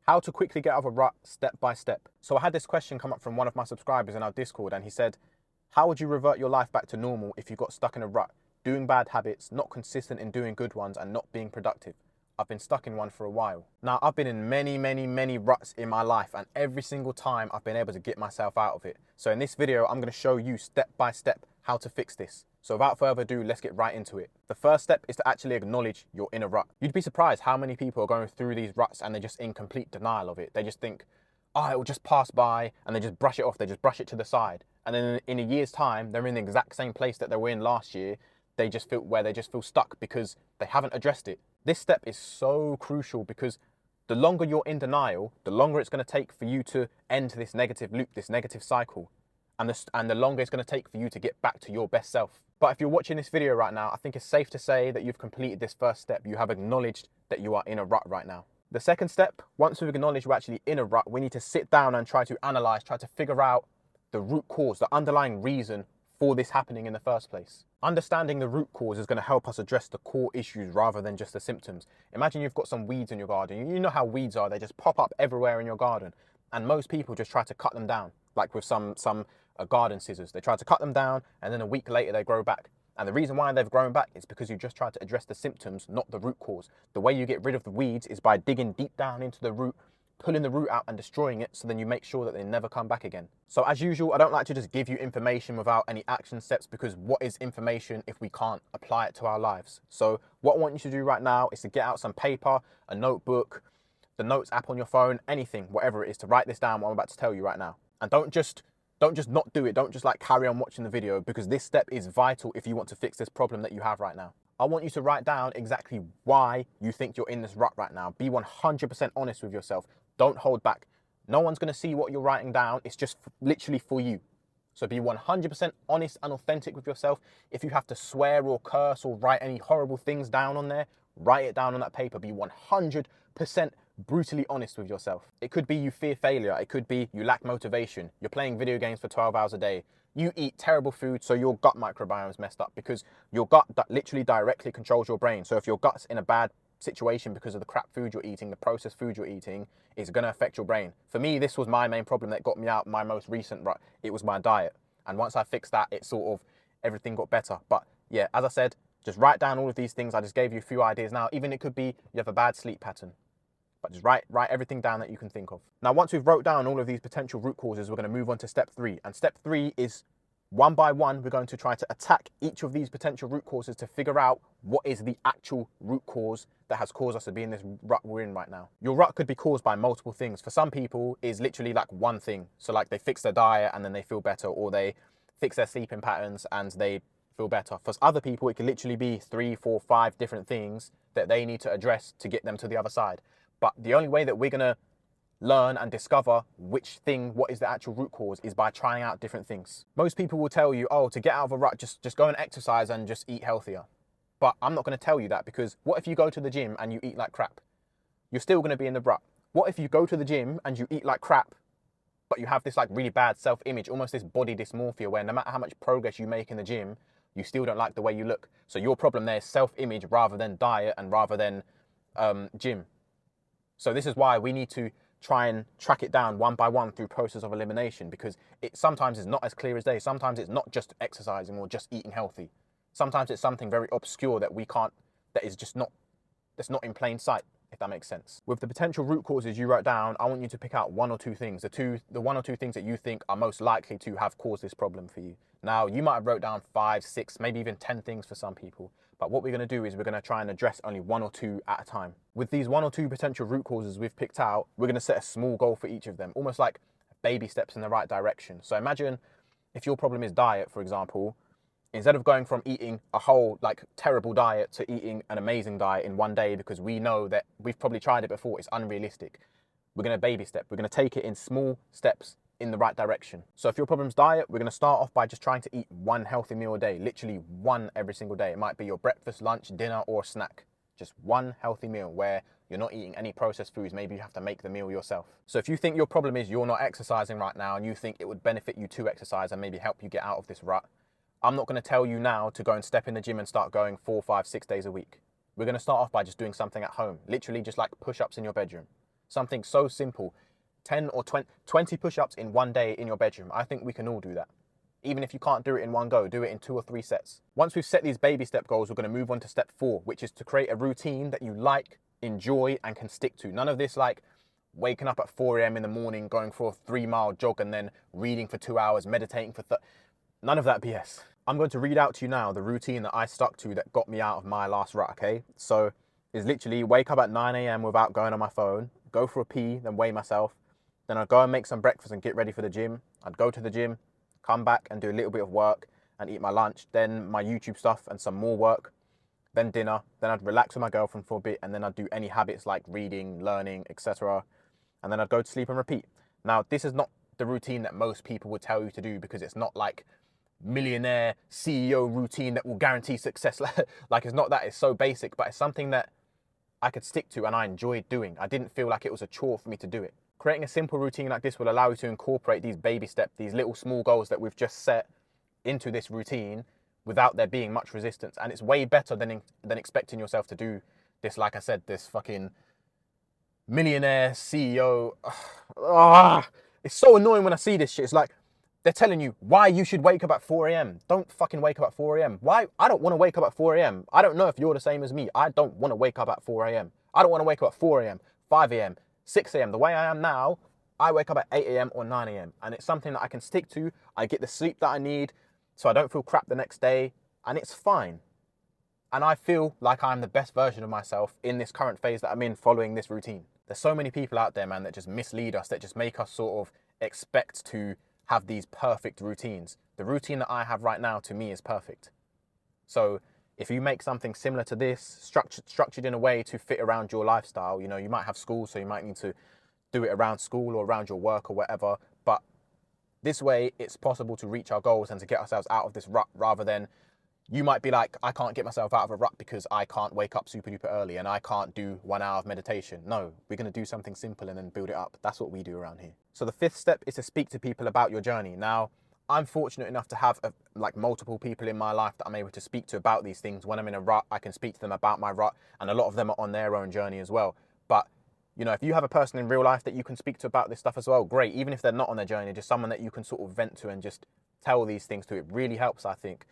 How to quickly get out of a rut step by step. So I had this question come up from one of my subscribers in our Discord, and he said, how would you revert your life back to normal if you got stuck in a rut, doing bad habits, not consistent in doing good ones, and not being productive? I've been stuck in one for a while. Now, I've been in many ruts in my life, and every single time I've been able to get myself out of it. So in this video, I'm going to show you step by step how to fix this. So without further ado, let's get right into it. The first step is to actually acknowledge you're in a rut. You'd be surprised how many people are going through these ruts and they're just in complete denial of it. They just think, oh, it will just pass by, and they just brush it off. They just brush it to the side. And then in a year's time, they're in the exact same place that they were in last year. They just feel stuck because they haven't addressed it. This step is so crucial because the longer you're in denial, the longer it's going to take for you to end this negative loop, this negative cycle. And the longer it's going to take for you to get back to your best self. But if you're watching this video right now, I think it's safe to say that you've completed this first step. You have acknowledged that you are in a rut right now. The second step, once we've acknowledged we're actually in a rut, we need to sit down and try to analyze, try to figure out the root cause, the underlying reason for this happening in the first place. Understanding the root cause is going to help us address the core issues rather than just the symptoms. Imagine you've got some weeds in your garden. You know how weeds are, they just pop up everywhere in your garden. And most people just try to cut them down, like with some garden scissors. They try to cut them down and then a week later they grow back. And the reason why they've grown back is because you just tried to address the symptoms, not the root cause. The way you get rid of the weeds is by digging deep down into the root, pulling the root out and destroying it, so then you make sure that they never come back again. So as usual, I don't like to just give you information without any action steps, because what is information if we can't apply it to our lives? So what I want you to do right now is to get out some paper, a notebook, the notes app on your phone, anything, whatever it is, to write this down, what I'm about to tell you right now. And don't just not do it. Don't just like carry on watching the video, because this step is vital if you want to fix this problem that you have right now. I want you to write down exactly why you think you're in this rut right now. Be 100% honest with yourself. Don't hold back. No one's going to see what you're writing down. It's just literally for you. So be 100% honest and authentic with yourself. If you have to swear or curse or write any horrible things down on there, write it down on that paper. Be 100% brutally honest with yourself. It could be you fear failure. It could be you lack motivation. You're playing video games for 12 hours a day. You eat terrible food, so your gut microbiome is messed up, because your gut literally directly controls your brain. So if your gut's in a bad situation because of the crap food you're eating, the processed food you're eating, is going to affect your brain. For me, this was my main problem that got me out my most recent rut. It was my diet. And once I fixed that, it sort of, everything got better. But yeah, as I said, just write down all of these things. I just gave you a few ideas now. Even it could be you have a bad sleep pattern. But just write everything down that you can think of. Now, once we've wrote down all of these potential root causes, we're going to move on to step 3. And step 3 is, one by one, we're going to try to attack each of these potential root causes to figure out what is the actual root cause that has caused us to be in this rut we're in right now. Your rut could be caused by multiple things. For some people, it's literally like one thing. So like they fix their diet and then they feel better, or they fix their sleeping patterns and they feel better. For other people, it can literally be 3, 4, 5 different things that they need to address to get them to the other side. But the only way that we're going to learn and discover what is the actual root cause, is by trying out different things. Most people will tell you, oh, to get out of a rut, just go and exercise and just eat healthier. But I'm not going to tell you that, because what if you go to the gym and you eat like crap? You're still going to be in the rut. What if you go to the gym and you eat like crap, but you have this like really bad self-image, almost this body dysmorphia, where no matter how much progress you make in the gym, you still don't like the way you look. So your problem there is self-image rather than diet and rather than gym. So this is why we need to try and track it down one by one through process of elimination, because it sometimes is not as clear as day. Sometimes it's not just exercising or just eating healthy. Sometimes it's something very obscure that that's not in plain sight, if that makes sense. With the potential root causes you wrote down, I want you to pick out 1 or 2 things, the 1 or 2 things that you think are most likely to have caused this problem for you. Now, you might have wrote down 5, 6, maybe even 10 things for some people. But what we're going to do is we're going to try and address only 1 or 2 at a time. With these 1 or 2 potential root causes we've picked out, we're going to set a small goal for each of them, almost like baby steps in the right direction. So imagine if your problem is diet, for example, instead of going from eating a whole like terrible diet to eating an amazing diet in one day, because we know that we've probably tried it before, it's unrealistic. We're going to baby step. We're going to take it in small steps in the right direction. So if your problem's diet, we're going to start off by just trying to eat 1 healthy meal a day, literally 1 every single day. It might be your breakfast, lunch, dinner, or snack. Just 1 healthy meal where you're not eating any processed foods. Maybe you have to make the meal yourself. So if you think your problem is you're not exercising right now and you think it would benefit you to exercise and maybe help you get out of this rut, I'm not going to tell you now to go and step in the gym and start going 4, 5, 6 days a week. We're going to start off by just doing something at home, literally just like push-ups in your bedroom. Something so simple, 10 or 20 push-ups in one day in your bedroom. I think we can all do that. Even if you can't do it in one go, do it in 2 or 3 sets. Once we've set these baby step goals, we're going to move on to step 4, which is to create a routine that you like, enjoy, and can stick to. None of this like waking up at 4 a.m. in the morning, going for a 3-mile jog, and then reading for 2 hours, meditating for none of that BS. I'm going to read out to you now the routine that I stuck to that got me out of my last rut, okay? So it's literally wake up at 9 a.m. without going on my phone, go for a pee, then weigh myself. Then I'd go and make some breakfast and get ready for the gym. I'd go to the gym, come back and do a little bit of work and eat my lunch, then my YouTube stuff and some more work, then dinner, then I'd relax with my girlfriend for a bit, and then I'd do any habits like reading, learning, etc. And then I'd go to sleep and repeat. Now, this is not the routine that most people would tell you to do, because it's not like millionaire CEO routine that will guarantee success. Like it's not that, it's so basic, but it's something that I could stick to and I enjoyed doing. I didn't feel like it was a chore for me to do it. Creating a simple routine like this will allow you to incorporate these baby steps, these little small goals that we've just set into this routine without there being much resistance. And it's way better than expecting yourself to do this, like I said, this fucking millionaire CEO. It's so annoying when I see this shit. It's like they're telling you why you should wake up at 4 a.m. Don't fucking wake up at 4 a.m. Why? I don't want to wake up at 4 a.m. I don't know if you're the same as me. I don't want to wake up at 4 a.m. I don't want to wake up at 4 a.m., 5 a.m., 6 a.m. The way I am now, I wake up at 8 a.m. or 9 a.m. and it's something that I can stick to. I get the sleep that I need so I don't feel crap the next day, and it's fine. And I feel like I'm the best version of myself in this current phase that I'm in following this routine. There's so many people out there, man, that just mislead us, that just make us sort of expect to have these perfect routines. The routine that I have right now, to me, is perfect. So if you make something similar to this, structured in a way to fit around your lifestyle, you know, you might have school, so you might need to do it around school or around your work or whatever. But this way, it's possible to reach our goals and to get ourselves out of this rut, rather than you might be like, I can't get myself out of a rut because I can't wake up super duper early and I can't do 1 hour of meditation. No, we're going to do something simple and then build it up. That's what we do around here. So the 5th step is to speak to people about your journey. Now, I'm fortunate enough to have like multiple people in my life that I'm able to speak to about these things. When I'm in a rut, I can speak to them about my rut, and a lot of them are on their own journey as well. But you know, if you have a person in real life that you can speak to about this stuff as well, great. Even if they're not on their journey, just someone that you can sort of vent to and just tell these things to, it really helps, I think.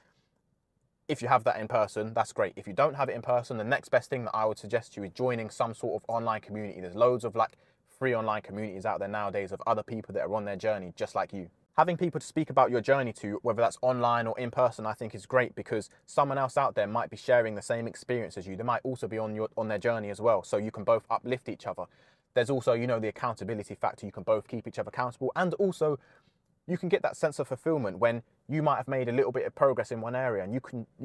If you have that in person, that's great. If you don't have it in person, the next best thing that I would suggest to you is joining some sort of online community. There's loads of like free online communities out there nowadays of other people that are on their journey just like you. Having people to speak about your journey to, whether that's online or in person, I think is great, because someone else out there might be sharing the same experience as you. They might also be on their journey as well, so you can both uplift each other. There's also, you know, the accountability factor. You can both keep each other accountable, and also you can get that sense of fulfillment when you might have made a little bit of progress in one area, and you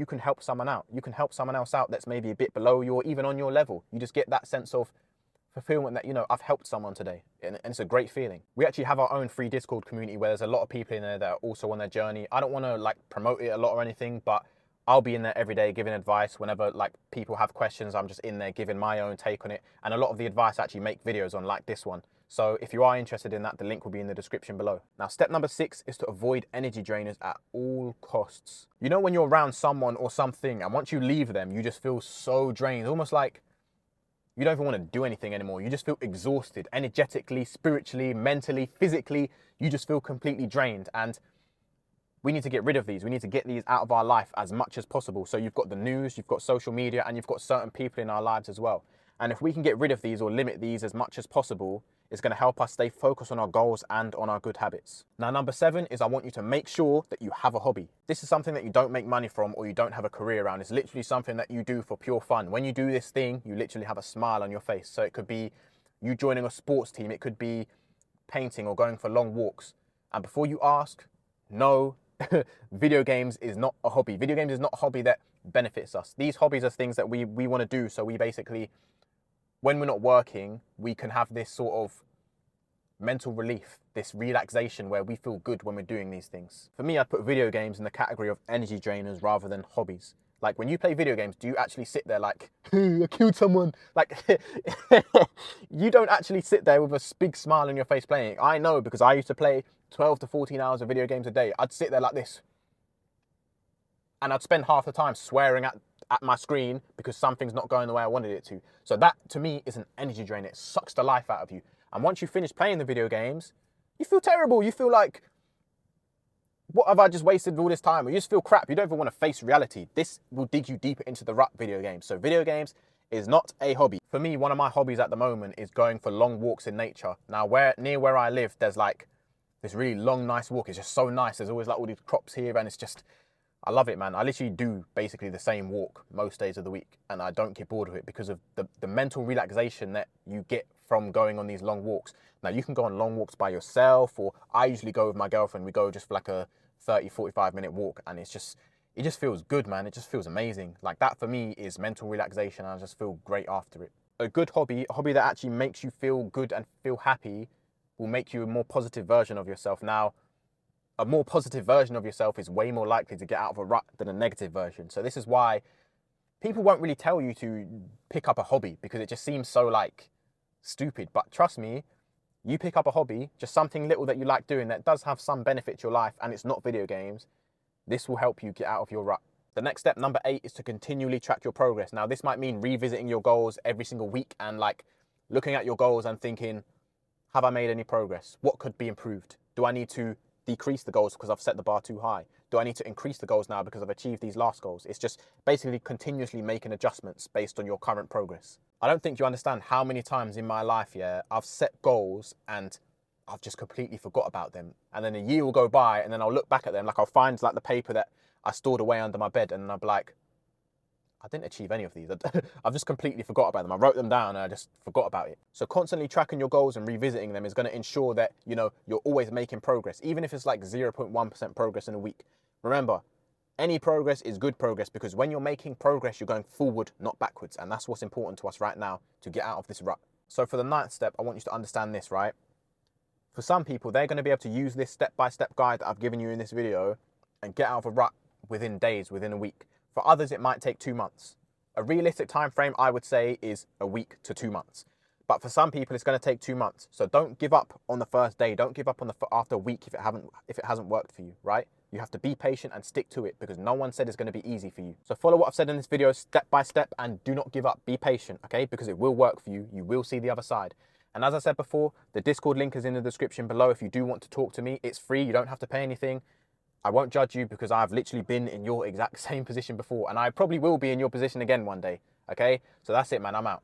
can help someone out. You can help someone else out that's maybe a bit below you or even on your level. You just get that sense of fulfillment that, you know, I've helped someone today, and it's a great feeling. We actually have our own free Discord community where there's a lot of people in there that are also on their journey. I don't want to like promote it a lot or anything, but I'll be in there every day giving advice. Whenever like people have questions, I'm just in there giving my own take on it, and a lot of the advice I actually make videos on, like this one. So if you are interested in that, the link will be in the description below. Now, step number 6 is to avoid energy drainers at all costs. You know, when you're around someone or something and once you leave them, you just feel so drained, almost like you don't even want to do anything anymore. You just feel exhausted, energetically, spiritually, mentally, physically. You just feel completely drained, and we need to get rid of these. We need to get these out of our life as much as possible. So you've got the news, you've got social media, and you've got certain people in our lives as well. And if we can get rid of these or limit these as much as possible, it's going to help us stay focused on our goals and on our good habits. Now, number 7 is I want you to make sure that you have a hobby. This is something that you don't make money from or you don't have a career around. It's literally something that you do for pure fun. When you do this thing, you literally have a smile on your face. So it could be you joining a sports team. It could be painting or going for long walks. And before you ask, no, video games is not a hobby. Video games is not a hobby that benefits us. These hobbies are things that we want to do. So we basically, when we're not working, we can have this sort of mental relief, this relaxation where we feel good when we're doing these things. For me, I'd put video games in the category of energy drainers rather than hobbies. Like, when you play video games, do you actually sit there like, I killed someone? Like, you don't actually sit there with a big smile on your face playing it. I know, because I used to play 12 to 14 hours of video games a day. I'd sit there like this, and I'd spend half the time swearing at my screen because something's not going the way I wanted it to. So that, to me, is an energy drain. It sucks the life out of you. And once you finish playing the video games, you feel terrible. You feel like, what have I just wasted all this time? Or you just feel crap. You don't even want to face reality. This will dig you deeper into the rut, video games. So video games is not a hobby. For me, one of my hobbies at the moment is going for long walks in nature. Now, near where I live, there's like this really long, nice walk. It's just so nice. There's always like all these crops here, and it's just, I love it, man. I literally do basically the same walk most days of the week, and I don't get bored of it because of the mental relaxation that you get from going on these long walks. Now, you can go on long walks by yourself, or I usually go with my girlfriend. We go just for like a 30, 45-minute walk, and it just feels good, man. It just feels amazing. Like, that for me is mental relaxation, and I just feel great after it. A good hobby, a hobby that actually makes you feel good and feel happy, will make you a more positive version of yourself. Now, a more positive version of yourself is way more likely to get out of a rut than a negative version. So this is why people won't really tell you to pick up a hobby, because it just seems so like stupid. But trust me, you pick up a hobby, just something little that you like doing that does have some benefit to your life, and it's not video games, this will help you get out of your rut. The next step, number 8, is to continually track your progress. Now, this might mean revisiting your goals every single week and like looking at your goals and thinking, have I made any progress? What could be improved? Do I need to decrease the goals because I've set the bar too high? Do I need to increase the goals now because I've achieved these last goals? It's just basically continuously making adjustments based on your current progress. I don't think you understand how many times in my life, yeah, I've set goals and I've just completely forgot about them. And then a year will go by, and then I'll look back at them, like I'll find like the paper that I stored away under my bed, and I'll be like, I didn't achieve any of these. I've just completely forgot about them. I wrote them down and I just forgot about it. So constantly tracking your goals and revisiting them is going to ensure that, you know, you're always making progress, even if it's like 0.1% progress in a week. Remember, any progress is good progress, because when you're making progress, you're going forward, not backwards. And that's what's important to us right now to get out of this rut. So for the 9th step, I want you to understand this, right? For some people, they're going to be able to use this step-by-step guide that I've given you in this video and get out of a rut within days, within a week. For others, it might take 2 months. A realistic time frame, I would say, is a week to 2 months. But for some people, it's going to take 2 months. So don't give up on the first day. Don't give up on after a week if it hasn't worked for you, right? You have to be patient and stick to it, because no one said it's going to be easy for you. So follow what I've said in this video step by step, and do not give up. Be patient, okay? Because it will work for you. You will see the other side. And as I said before, the Discord link is in the description below if you do want to talk to me. It's free. You don't have to pay anything. I won't judge you, because I've literally been in your exact same position before, and I probably will be in your position again one day, okay? So that's it, man. I'm out.